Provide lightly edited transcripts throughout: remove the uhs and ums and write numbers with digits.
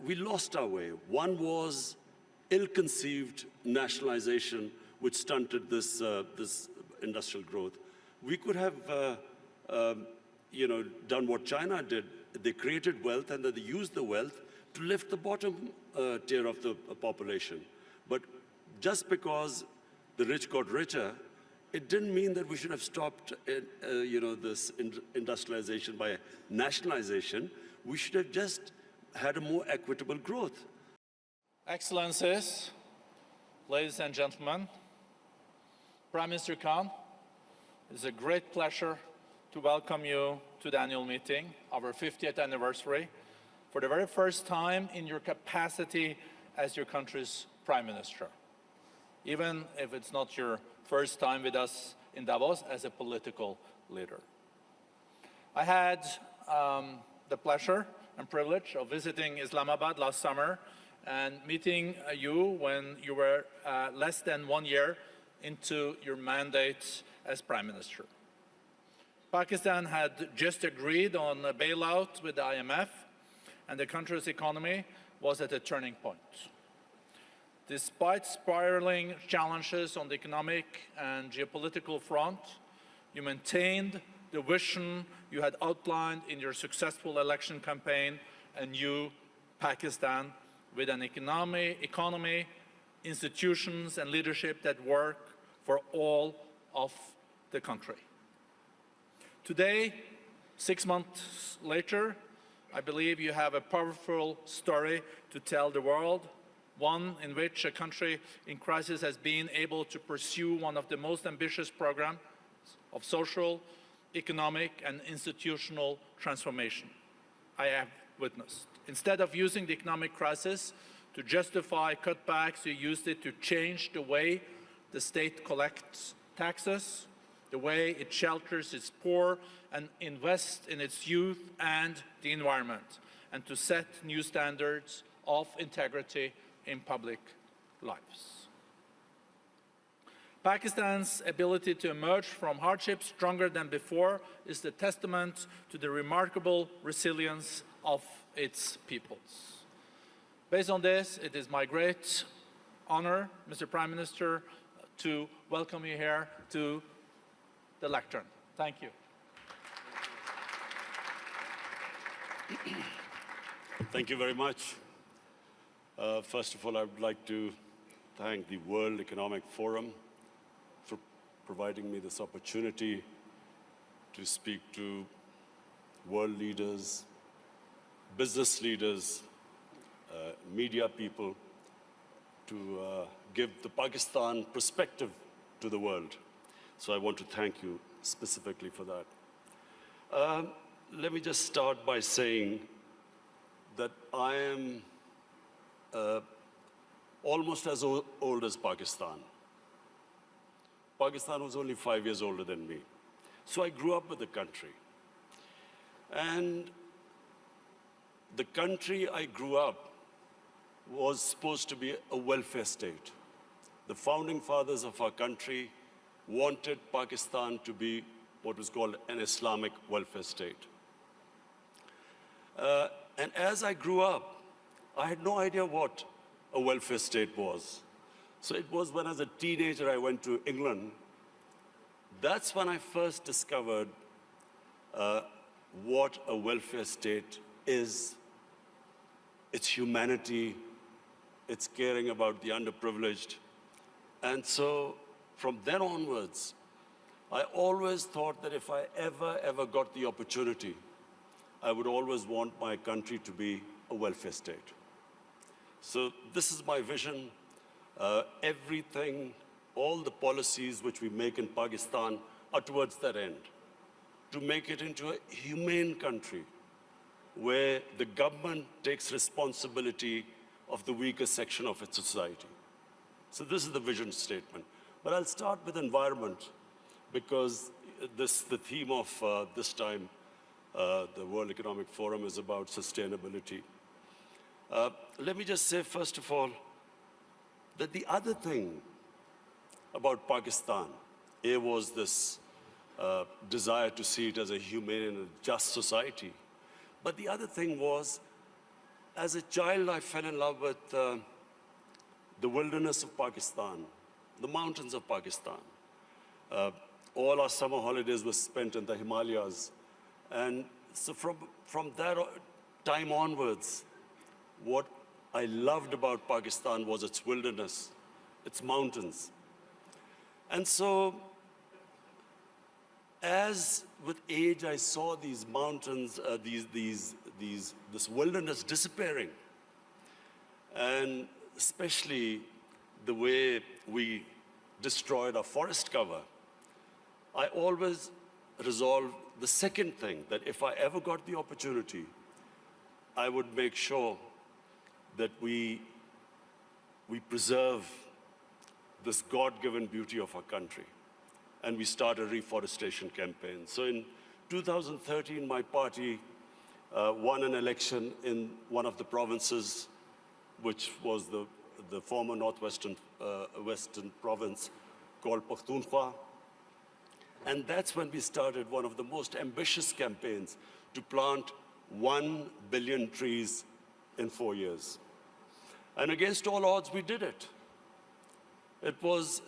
we lost our way. One was ill-conceived nationalization, which stunted this industrial growth. We could have, done what China did. They created wealth, and then they used the wealth to lift the bottom tier of the population. But just because the rich got richer, it didn't mean that we should have stopped, this industrialization by nationalization. We should have just had a more equitable growth. Excellencies, ladies and gentlemen, Prime Minister Khan, it's a great pleasure to welcome you to the annual meeting, our 50th anniversary, for the very first time in your capacity as your country's Prime Minister, even if it's not your first time with us in Davos as a political leader. I had the pleasure and privilege of visiting Islamabad last summer and meeting you when you were less than 1 year into your mandate as Prime Minister. Pakistan had just agreed on a bailout with the IMF, and the country's economy was at a turning point. Despite spiraling challenges on the economic and geopolitical front, you maintained the vision you had outlined in your successful election campaign, a new Pakistan with an economy, institutions, and leadership that work for all of the country. Today, 6 months later, I believe you have a powerful story to tell the world, one in which a country in crisis has been able to pursue one of the most ambitious programs of social, economic, and institutional transformation I have witnessed. Instead of using the economic crisis to justify cutbacks, you used it to change the way the state collects taxes, the way it shelters its poor and invests in its youth and the environment, and to set new standards of integrity in public lives. Pakistan's ability to emerge from hardship stronger than before is the testament to the remarkable resilience of its peoples. Based on this, it is my great honor, Mr. Prime Minister, to welcome you here to the lectern. Thank you. Thank you very much. First of all, I would like to thank the World Economic Forum for providing me this opportunity to speak to world leaders, business leaders, media people, to give the Pakistan perspective to the world. So I want to thank you specifically for that. Let me just start by saying that I am almost as old as Pakistan. Pakistan was only 5 years older than me. So I grew up with the country. And the country I grew up was supposed to be a welfare state. The founding fathers of our country wanted Pakistan to be what was called an Islamic welfare state. And as I grew up, I had no idea what a welfare state was. So it was when as a teenager I went to England. That's when I first discovered what a welfare state is. It's humanity, it's caring about the underprivileged. And so from then onwards, I always thought that if I ever got the opportunity, I would always want my country to be a welfare state. So this is my vision. Everything, all the policies which we make in Pakistan are towards that end, to make it into a humane country where the government takes responsibility of the weaker section of its society. So this is the vision statement. But I'll start with environment, because the theme of this time, the World Economic Forum, is about sustainability. Let me just say, first of all, that the other thing about Pakistan, was this desire to see it as a humane and just society. But the other thing was as a child, I fell in love with the wilderness of Pakistan, the mountains of Pakistan. All our summer holidays were spent in the Himalayas. And so from that time onwards, what I loved about Pakistan was its wilderness, its mountains. And so, as with age, I saw these mountains, this wilderness disappearing. And especially the way we destroyed our forest cover. I always resolved the second thing, that if I ever got the opportunity, I would make sure that we preserve this God-given beauty of our country. And we start a reforestation campaign. So in 2013, my party won an election in one of the provinces, which was the former northwestern western province called Pashtun. And that's when we started one of the most ambitious campaigns to plant 1 billion trees in 4 years. And against all odds, we did it.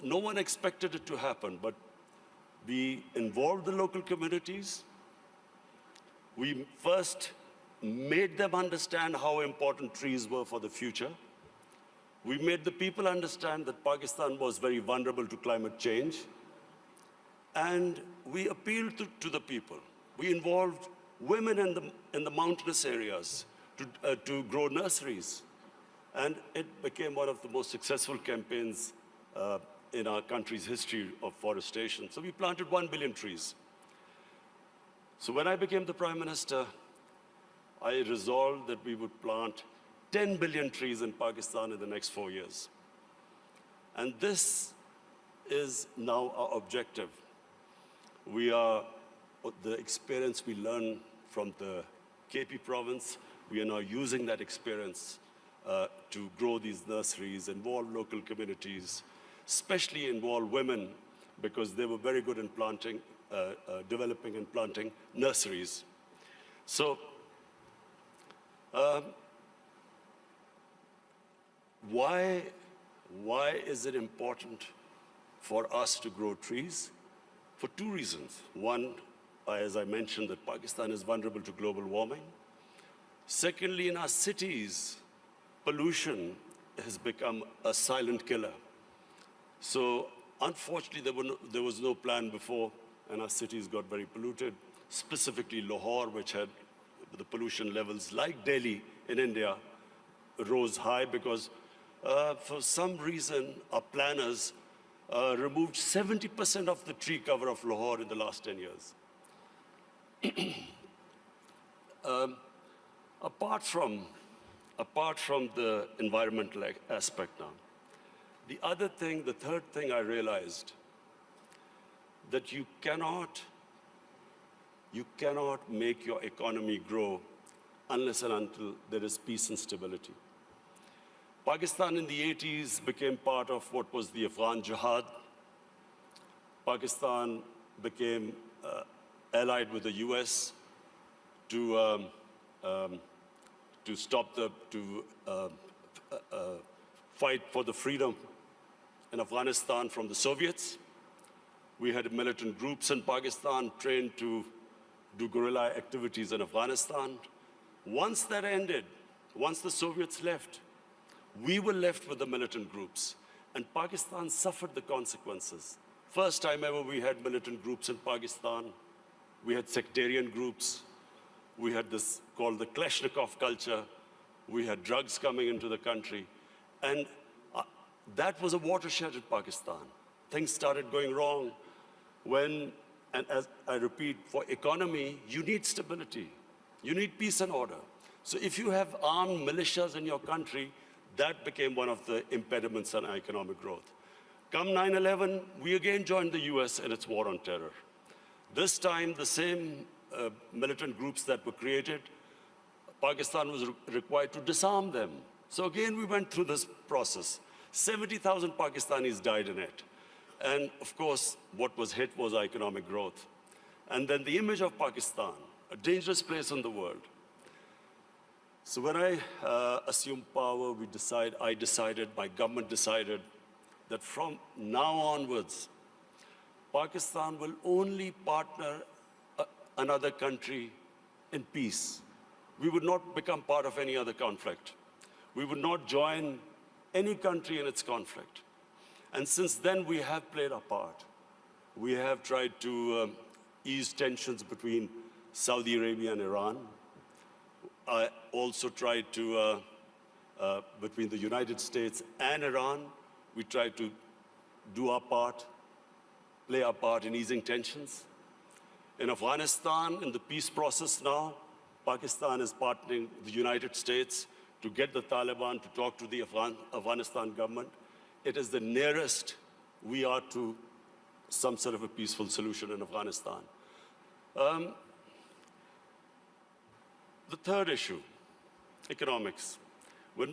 No one expected it to happen, but we involved the local communities. We first made them understand how important trees were for the future. We made the people understand that Pakistan was very vulnerable to climate change. And we appealed to the people. We involved women in the mountainous areas to grow nurseries. And it became one of the most successful campaigns in our country's history of forestation. So we planted 1 billion trees. So when I became the Prime Minister, I resolved that we would plant 10 billion trees in Pakistan in the next 4 years. And this is now our objective. The experience we learned from the KP province, we are now using that experience to grow these nurseries, involve local communities, especially involve women, because they were very good in planting, developing and planting nurseries. So, why is it important for us to grow trees? For 2 reasons. One, as I mentioned, that Pakistan is vulnerable to global warming. Secondly, in our cities, pollution has become a silent killer. So unfortunately, there was no plan before, and our cities got very polluted, specifically Lahore, which had the pollution levels like Delhi in India, rose high because for some reason, our planners removed 70% of the tree cover of Lahore in the last 10 years. Apart from the environmental aspect now, the third thing I realized, that you cannot make your economy grow unless and until there is peace and stability. Pakistan in the 80s became part of what was the Afghan Jihad. Pakistan became allied with the US to fight for the freedom in Afghanistan from the Soviets. We had militant groups in Pakistan trained to do guerrilla activities in Afghanistan. Once that ended, once the Soviets left, we were left with the militant groups, and Pakistan suffered the consequences. First time ever we had militant groups in Pakistan. We had sectarian groups. We had this called the Kalashnikov culture. We had drugs coming into the country. And that was a watershed in Pakistan. Things started going wrong and as I repeat, for economy, you need stability. You need peace and order. So if you have armed militias in your country, that became one of the impediments on economic growth. Come 9/11, we again joined the US in its war on terror. This time, the same militant groups that were created, Pakistan was required to disarm them. So again, we went through this process. 70,000 Pakistanis died in it. And of course, what was hit was economic growth. And then the image of Pakistan, a dangerous place in the world. So when I assumed power, my government decided that from now onwards, Pakistan will only partner another country in peace. We would not become part of any other conflict. We would not join any country in its conflict. And since then, we have played our part. We have tried to ease tensions between Saudi Arabia and Iran. I also tried to, between the United States and Iran, we tried to do our part, play our part in easing tensions. In Afghanistan, in the peace process now, Pakistan is partnering with the United States to get the Taliban to talk to the Afghanistan government. It is the nearest we are to some sort of a peaceful solution in Afghanistan. The third issue, economics. When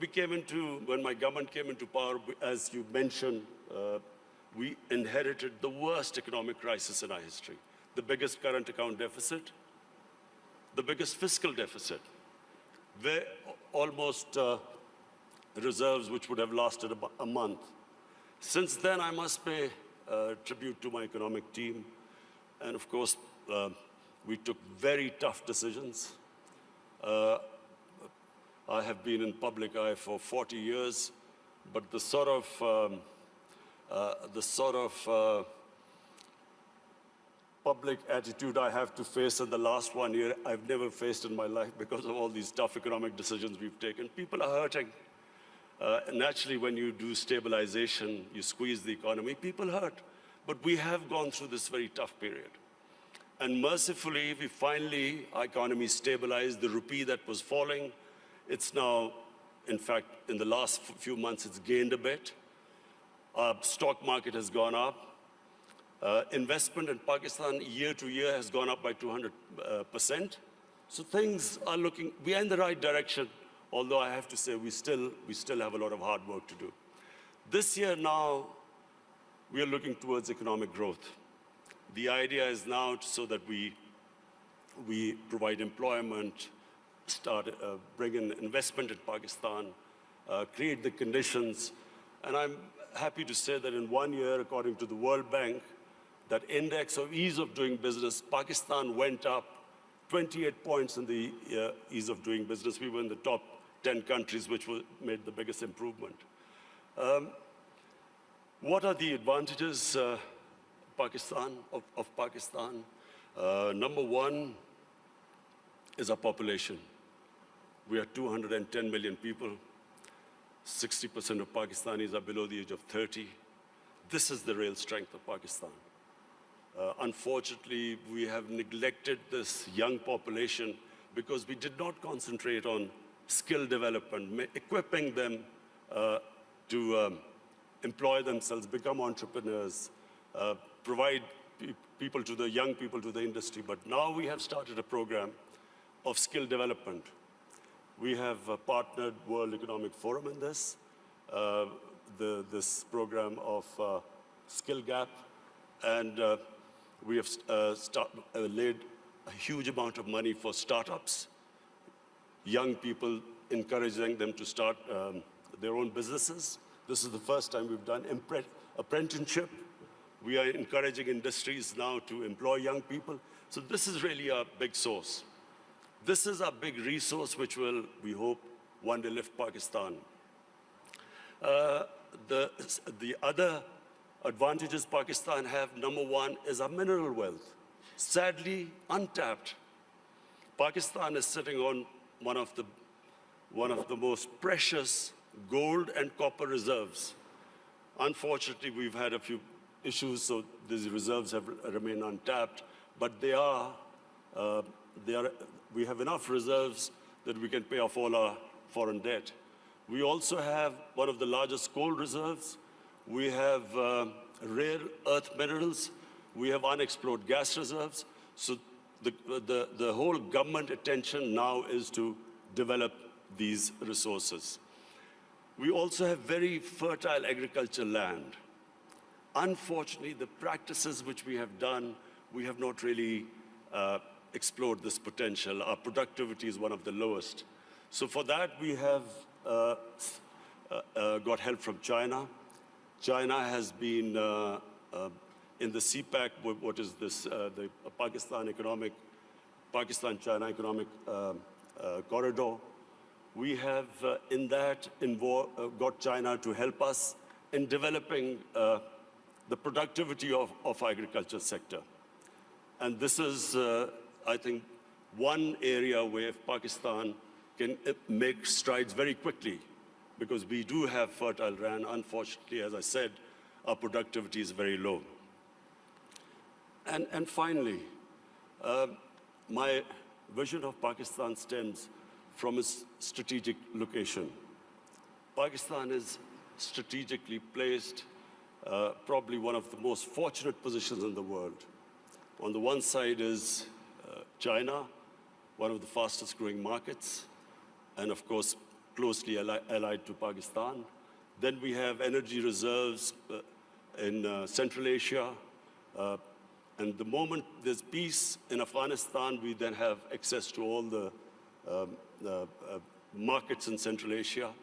my government came into power, as you mentioned, we inherited the worst economic crisis in our history. The biggest current account deficit, the biggest fiscal deficit, where almost reserves which would have lasted about a month. Since then, I must pay tribute to my economic team. And of course, we took very tough decisions. I have been in public eye for 40 years, but the sort of public attitude I have to face in the last 1 year, I've never faced in my life because of all these tough economic decisions we've taken. People are hurting. Naturally, when you do stabilization, you squeeze the economy, people hurt. But we have gone through this very tough period. And mercifully, our economy stabilized. The rupee that was falling, it's now, in fact, in the last few months, it's gained a bit. Our stock market has gone up. Investment in Pakistan year to year has gone up by 200%. So things are we are in the right direction, although I have to say we still have a lot of hard work to do. This year now, we are looking towards economic growth. The idea is now so that we provide employment, bring in investment in Pakistan, create the conditions. And I'm happy to say that in 1 year, according to the World Bank, that index of ease of doing business, Pakistan went up 28 points in the ease of doing business. We were in the top 10 countries which made the biggest improvement. What are the advantages of Pakistan? Number one is our population. We are 210 million people. 60% of Pakistanis are below the age of 30. This is the real strength of Pakistan. Unfortunately, we have neglected this young population because we did not concentrate on skill development, equipping them to employ themselves, become entrepreneurs, provide young people to the industry. But now we have started a program of skill development. We have partnered World Economic Forum in this, this program of Skill Gap, and we have laid a huge amount of money for startups, young people, encouraging them to start their own businesses. This is the first time we've done apprenticeship. We are encouraging industries now to employ young people. So this is really a big source. This is a big resource which will, we hope, one day lift Pakistan. The other advantages Pakistan have, number one, is our mineral wealth. Sadly, untapped. Pakistan is sitting on one of the most precious gold and copper reserves. Unfortunately, we've had a few issues, so these reserves have remained untapped, but we have enough reserves that we can pay off all our foreign debt. We also have one of the largest coal reserves. We have rare earth minerals. We have unexplored gas reserves. So the whole government attention now is to develop these resources. We also have very fertile agricultural land. Unfortunately, the practices which we have done, we have not really explored this potential. Our productivity is one of the lowest. So for that, we have got help from China. China has been in the CPEC, what is this, the Pakistan-China economic corridor. We have in that got China to help us in developing the productivity of agriculture sector. And this is, I think, one area where Pakistan can make strides very quickly, because we do have fertile land. Unfortunately, as I said, our productivity is very low. And finally, my vision of Pakistan stems from its strategic location. Pakistan is strategically placed, probably one of the most fortunate positions in the world. On the one side is China, one of the fastest growing markets, and of course, closely allied to Pakistan. Then we have energy reserves in Central Asia. And the moment there's peace in Afghanistan, we then have access to all the markets in Central Asia.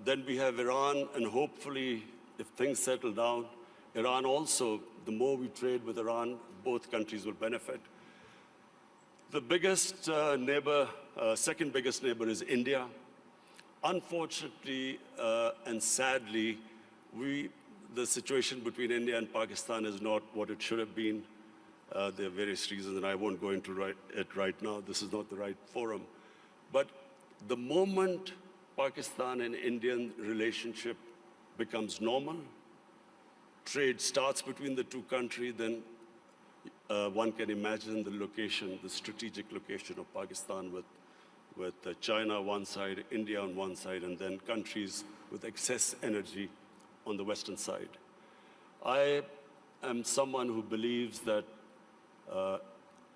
Then we have Iran, and hopefully, if things settle down, Iran also, the more we trade with Iran, both countries will benefit. The biggest neighbor, second biggest neighbor is India. Unfortunately and sadly, the situation between India and Pakistan is not what it should have been. There are various reasons, and I won't go into it right now. This is not the right forum. But the moment Pakistan and Indian relationship becomes normal, trade starts between the two countries, then one can imagine the location, the strategic location of Pakistan with China on one side, India on one side, and then countries with excess energy on the western side. I am someone who believes that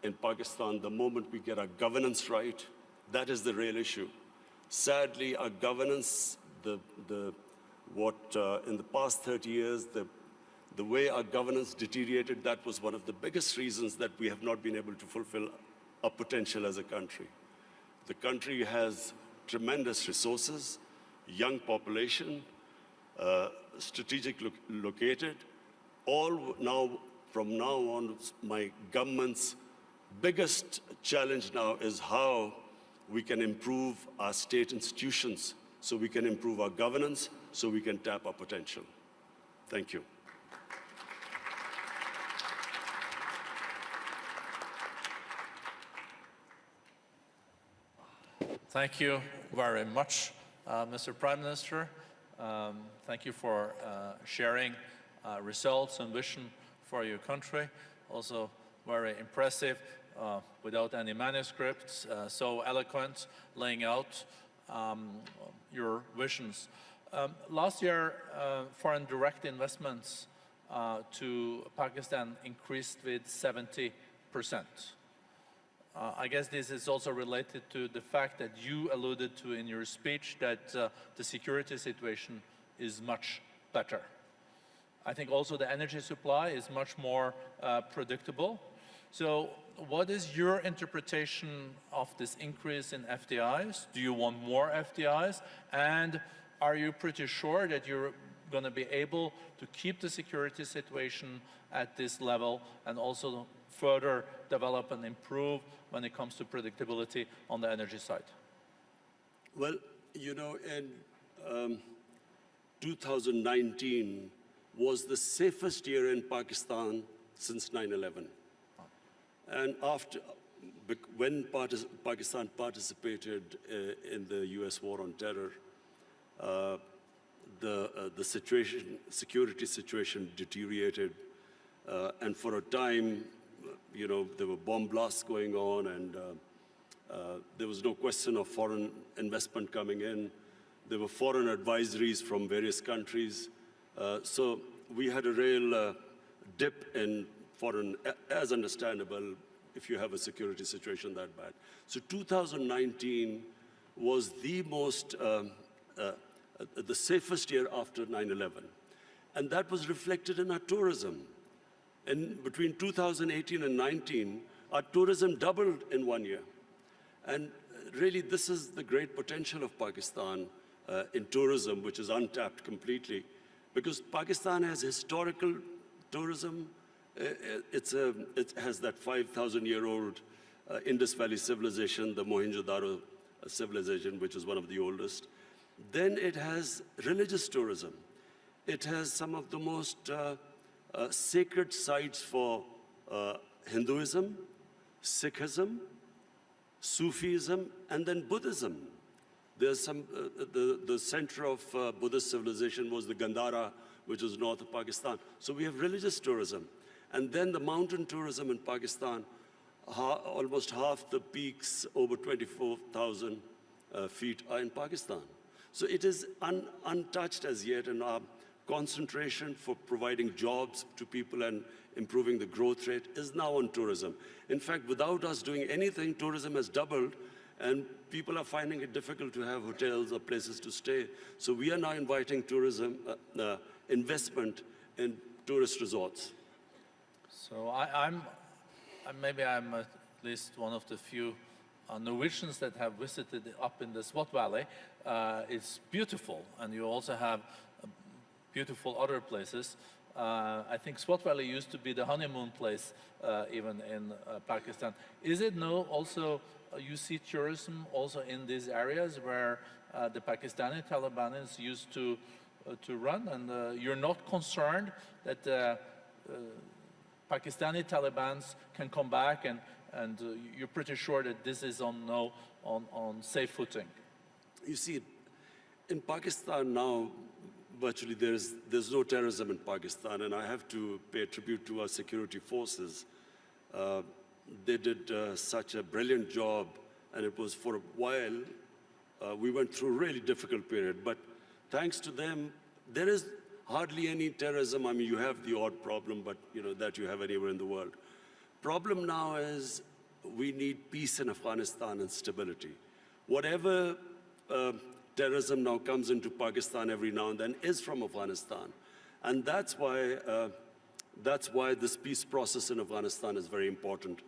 in Pakistan, the moment we get our governance right, that is the real issue. Sadly, our governance, in the past 30 years, the way our governance deteriorated, that was one of the biggest reasons that we have not been able to fulfill our potential as a country. The country has tremendous resources, young population, strategic located. All now, from now on, my government's biggest challenge now is how we can improve our state institutions, so we can improve our governance, so we can tap our potential. Thank you. Thank you very much, Mr. Prime Minister. Thank you for sharing results and vision for your country. Also very impressive, without any manuscripts, so eloquent, laying out your visions. Last year, foreign direct investments to Pakistan increased with 70%. I guess this is also related to the fact that you alluded to in your speech that the security situation is much better. I think also the energy supply is much more predictable. So what is your interpretation of this increase in FDIs? Do you want more FDIs? And are you pretty sure that you're going to be able to keep the security situation at this level and also further develop and improve when it comes to predictability on the energy side? Well, you know, in 2019 was the safest year in Pakistan since 9/11. And when Pakistan participated in the US war on terror, the security situation deteriorated. And for a time, you know, there were bomb blasts going on, and there was no question of foreign investment coming in. There were foreign advisories from various countries. So we had a real dip in foreign, as understandable if you have a security situation that bad. So 2019 was the most, the safest year after 9/11. And that was reflected in our tourism. And between 2018 and 19, our tourism doubled in 1 year. And really, this is the great potential of Pakistan in tourism, which is untapped completely. Because Pakistan has historical tourism. It has that 5,000-year-old Indus Valley civilization, the Mohenjo-daro civilization, which is one of the oldest. Then it has religious tourism. It has some of the most sacred sites for Hinduism, Sikhism, Sufism, and then Buddhism. There's some, the center of Buddhist civilization was the Gandhara, which is north of Pakistan. So we have religious tourism. And then the mountain tourism in Pakistan, almost half the peaks, over 24,000 feet, are in Pakistan. So it is untouched as yet, and our concentration for providing jobs to people and improving the growth rate is now on tourism. In fact, without us doing anything, tourism has doubled, and people are finding it difficult to have hotels or places to stay. So we are now inviting tourism investment in tourist resorts. So maybe I'm at least one of the few Norwegians that have visited up in the Swat Valley. It's beautiful, and you also have beautiful other places. I think Swat Valley used to be the honeymoon place even in Pakistan. Is it now also, you see tourism also in these areas where the Pakistani Talibanis used to run, and you're not concerned that Pakistani Talibans can come back, and you're pretty sure that this is on safe footing? You see, in Pakistan now, virtually there's no terrorism in Pakistan, and I have to pay tribute to our security forces. They did such a brilliant job, and it was for a while, we went through a really difficult period, but thanks to them, there is hardly any terrorism. I mean, you have the odd problem, but that you have anywhere in the world. Problem now is we need peace in Afghanistan and stability. Whatever terrorism now comes into Pakistan every now and then is from Afghanistan. And that's why this peace process in Afghanistan is very important.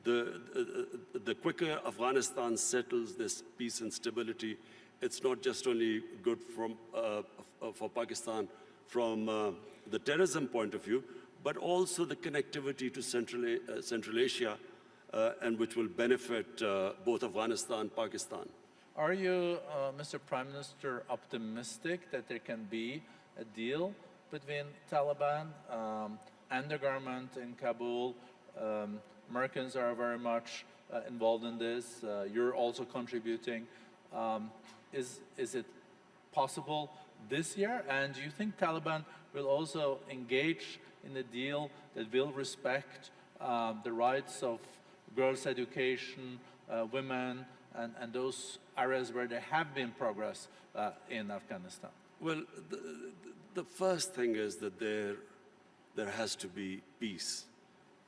The quicker Afghanistan settles this peace and stability, it's not just only good for Pakistan from the terrorism point of view, but also the connectivity to Central Asia, and which will benefit both Afghanistan and Pakistan. Are you, Mr. Prime Minister, optimistic that there can be a deal between Taliban and the government in Kabul? Americans are very much involved in this. You're also contributing. Is it possible this year? And do you think Taliban will also engage in a deal that will respect the rights of girls' education, women, and those areas where there have been progress in Afghanistan? Well, the first thing is that there has to be peace.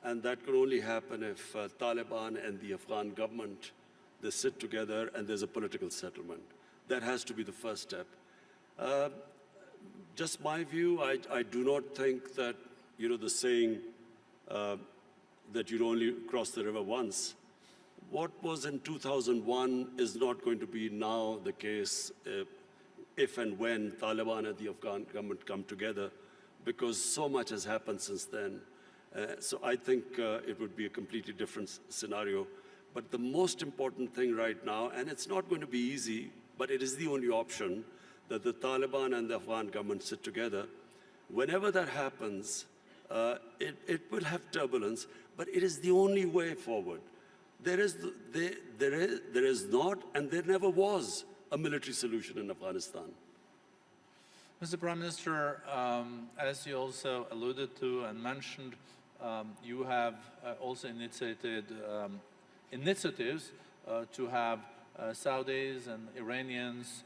And that can only happen if Taliban and the Afghan government, they sit together and there's a political settlement. That has to be the first step. Just my view, I do not think that, the saying that you only cross the river once. What was in 2001 is not going to be now the case if and when Taliban and the Afghan government come together, because so much has happened since then. So I think it would be a completely different scenario. But the most important thing right now, and it's not going to be easy, but it is the only option, that the Taliban and the Afghan government sit together. Whenever that happens, it will have turbulence, but it is the only way forward. There is not, and there never was, a military solution in Afghanistan. Mr. Prime Minister, as you also alluded to and mentioned, you have also initiated initiatives to have Saudis and Iranians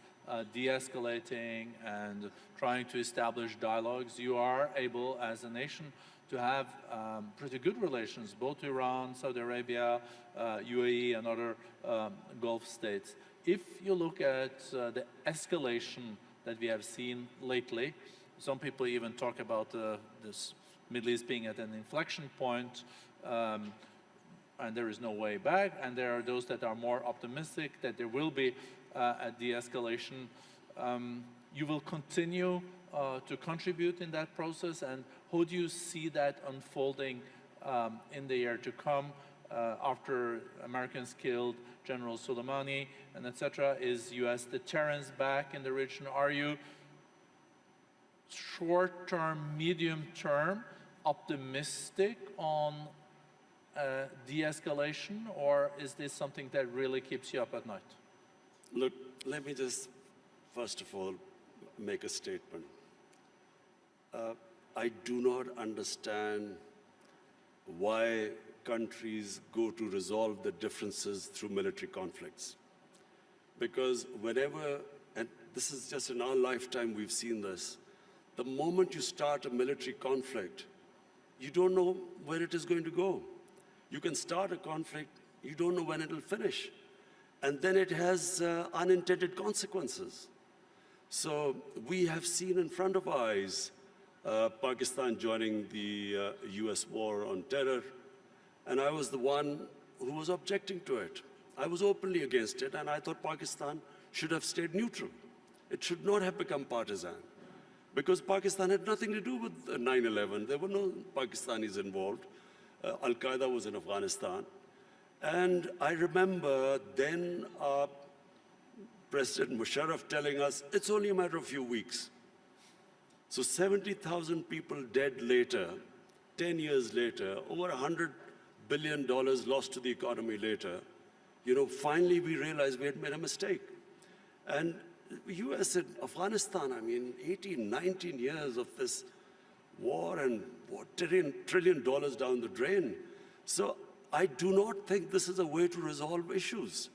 de-escalating and trying to establish dialogues. You are able, as a nation, to have pretty good relations, both to Iran, Saudi Arabia, UAE, and other Gulf states. If you look at the escalation that we have seen lately, some people even talk about this Middle East being at an inflection point. and there is no way back, and there are those that are more optimistic that there will be a de-escalation. You will continue to contribute in that process, and how do you see that unfolding in the year to come after Americans killed General Soleimani and etc.? Is U.S. deterrence back in the region? Are you short-term, medium-term optimistic on de-escalation, or is this something that really keeps you up at night? Look, let me just, first of all, make a statement. I do not understand why countries go to resolve the differences through military conflicts. Because whenever, and this is just in our lifetime we've seen this, the moment you start a military conflict, you don't know where it is going to go. You can start a conflict, you don't know when it'll finish. And then it has unintended consequences. So we have seen in front of our eyes Pakistan joining the US war on terror, and I was the one who was objecting to it. I was openly against it, and I thought Pakistan should have stayed neutral. It should not have become partisan, because Pakistan had nothing to do with 9/11. There were no Pakistanis involved. Al-Qaeda was in Afghanistan. And I remember then President Musharraf telling us, it's only a matter of a few weeks. So 70,000 people dead later, 10 years later, over $100 billion lost to the economy later, finally we realized we had made a mistake. And the US and Afghanistan, 18, 19 years of this war and $1 trillion down the drain. So I do not think this is a way to resolve issues.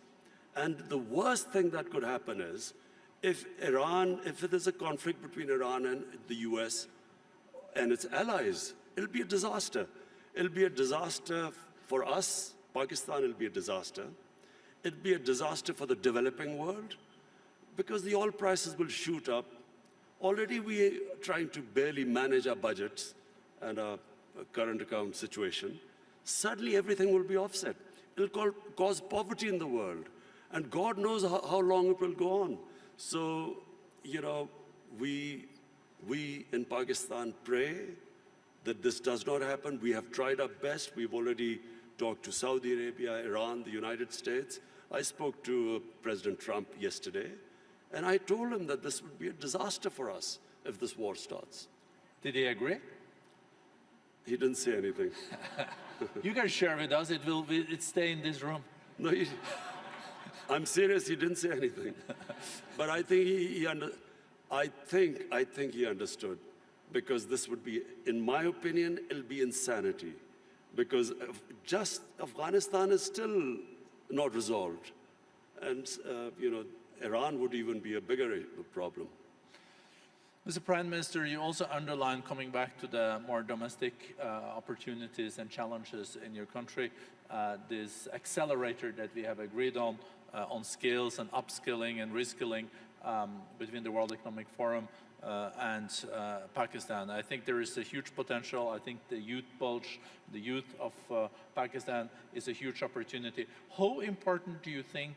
And the worst thing that could happen is if there's a conflict between Iran and the US and its allies, it'll be a disaster. It'll be a disaster for us, Pakistan, it'll be a disaster. It'll be a disaster for the developing world, because the oil prices will shoot up. Already we are trying to barely manage our budgets and our current account situation. Suddenly everything will be offset. It'll cause poverty in the world. And God knows how long it will go on. So, we in Pakistan pray that this does not happen. We have tried our best. We've already talked to Saudi Arabia, Iran, the United States. I spoke to President Trump yesterday, and I told him that this would be a disaster for us if this war starts. Did he agree? He didn't say anything. You can share with us. It stay in this room. No, I'm serious. He didn't say anything. But I think I think he understood, because this would be, in my opinion, it'll be insanity, because just Afghanistan is still not resolved, and Iran would even be a bigger problem. Mr. Prime Minister, you also underlined, coming back to the more domestic opportunities and challenges in your country, this accelerator that we have agreed on skills and upskilling and reskilling between the World Economic Forum and Pakistan. I think there is a huge potential. I think the youth bulge, the youth of Pakistan is a huge opportunity. How important do you think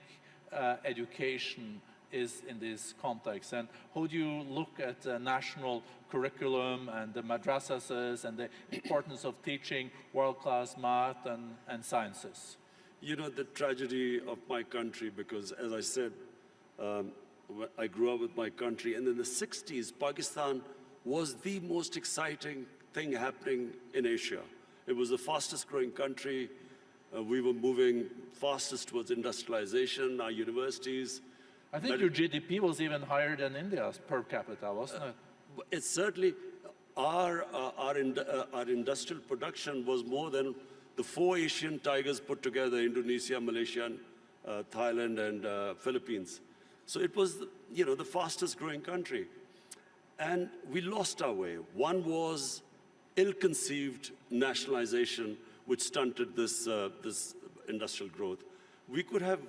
education is in this context, and how do you look at the national curriculum and the madrasas and the importance of teaching world-class math and sciences? The tragedy of my country, because as I said, I grew up with my country, and in the 60s, Pakistan was the most exciting thing happening in Asia. It was the fastest growing country. We were moving fastest towards industrialization, our universities. I think your GDP was even higher than India's per capita, wasn't it? It's certainly, our industrial production was more than the 4 Asian tigers put together: Indonesia, Malaysia, Thailand, and Philippines. So it was, the fastest growing country. And we lost our way. One was ill-conceived nationalization, which stunted this industrial growth. We could have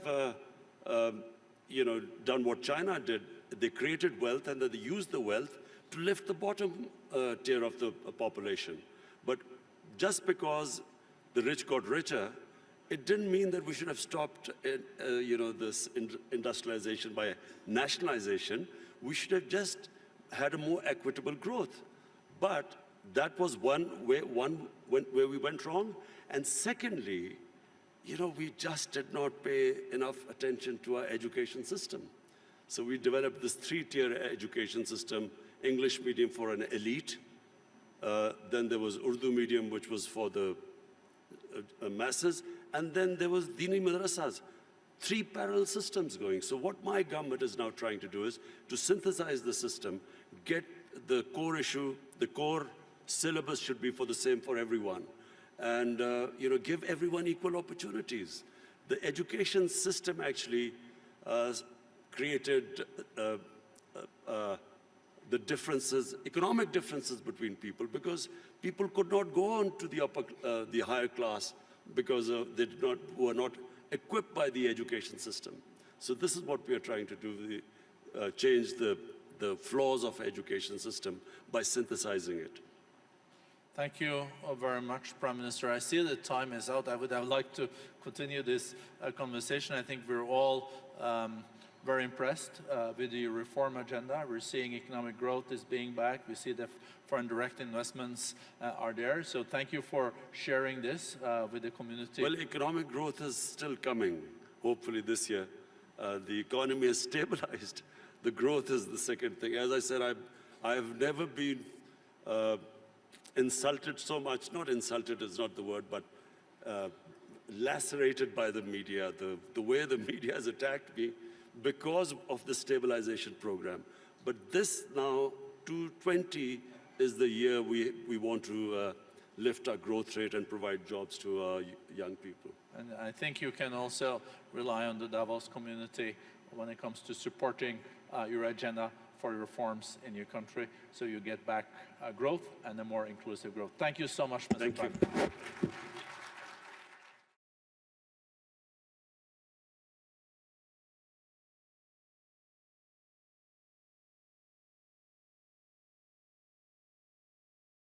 done what China did. They created wealth, and then they used the wealth to lift the bottom tier of the population. But just because the rich got richer, it didn't mean that we should have stopped, this industrialization by nationalization. We should have just had a more equitable growth. But that was one where we went wrong. And secondly, we just did not pay enough attention to our education system. So we developed this 3-tier education system: English medium for an elite, then there was Urdu medium, which was for the masses, and then there was Dini madrasas. 3 parallel systems going. So what my government is now trying to do is to synthesize the system, get the core issue, the core syllabus should be for the same for everyone, and give everyone equal opportunities. The education system actually created the differences, economic differences between people, because people could not go on to the higher class because they were not equipped by the education system. So this is what we are trying to do, change the flaws of education system by synthesizing it. Thank you very much, Prime Minister. I see that time is out. I would have liked to continue this conversation. I think we're all very impressed with the reform agenda. We're seeing economic growth is being back. We see that foreign direct investments are there. So thank you for sharing this with the community. Well, economic growth is still coming, hopefully this year. The economy is stabilized. The growth is the second thing. As I said, I've never been insulted so much. Not insulted is not the word, but lacerated by the media, the way the media has attacked me because of the stabilization program. But this now, 2020, is the year we want to lift our growth rate and provide jobs to our young people. And I think you can also rely on the Davos community when it comes to supporting your agenda for reforms in your country, so you get back growth and a more inclusive growth. Thank you so much, Mr. Prime. Thank you.